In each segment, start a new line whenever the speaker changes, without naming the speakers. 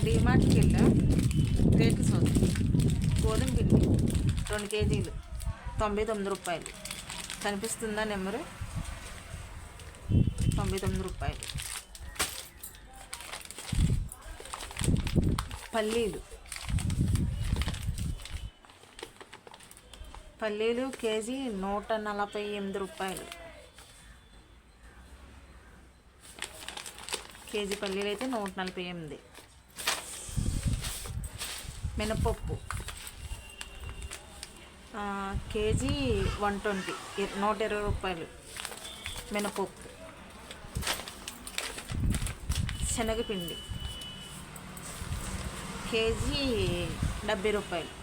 డీమార్ట్కి వెళ్ళా, రేట్లు చూద్దాం. గోధుమ పిండి 2 కేజీలు 99 రూపాయలు. కనిపిస్తుందా నెంబరు? 99 రూపాయలు. పల్లీలు కేజీ 148 రూపాయలు. కేజీ పల్లీలు అయితే 148. మినపప్పు కేజీ 120 రూపాయలు మినపప్పు. శనగపిండి కేజీ 70 రూపాయలు.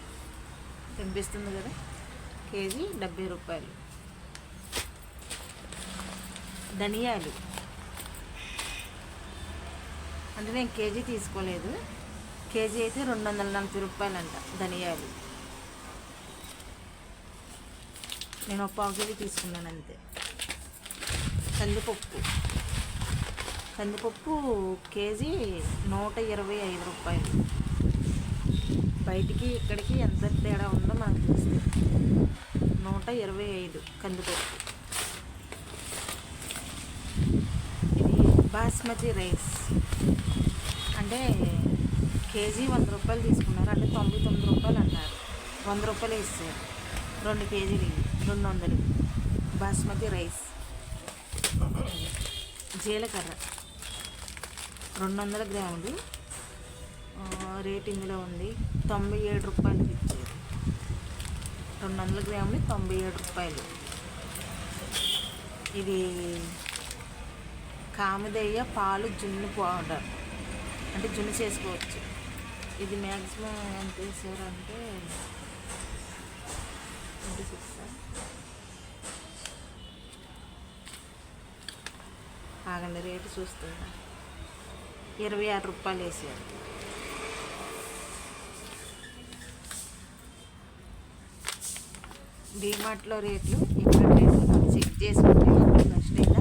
కనిపిస్తుంది కదా, కేజీ 70 రూపాయలు. ధనియాలు అంటే నేను కేజీ తీసుకోలేదు, కేజీ అయితే 240 రూపాయలు అంట ధనియాలు. నేను ఒక 1/4 కేజీ తీసుకున్నాను అంతే. కందిపప్పు కేజీ 125 రూపాయలు. బయటికి ఇక్కడికి ఎంత తేడా ఉందో మనకు చూస్తే 125 కందిపప్పు. ఇది బాస్మతి రైస్ అంటే కేజీ 100 రూపాయలు తీసుకున్నారు, అంటే 99 రూపాయలు అన్నారు. 100 రూపాయలు ఇస్తారు. 2 కేజీలు 200. బాస్మతి రైస్. జీలకర్ర 200 గ్రాములు. రేట్ ఇందులో ఉంది 97 రూపాయలు ఇచ్చారు. 200 గ్రాములు 97 రూపాయలు. ఇది కామదయ్య పాలు జున్ను పౌడర్, అంటే జున్ను చేసుకోవచ్చు. ఇది మ్యాక్సిమం ఎంత వేసారంటే 26. ఆగండి, రేటు చూస్తున్నా. 26 రూపాయలు వేసారు. డీమార్ట్లో రేట్లు ఇక్కడ రేట్లు చెక్ చేసుకుంటే ఫస్ట్ అయినా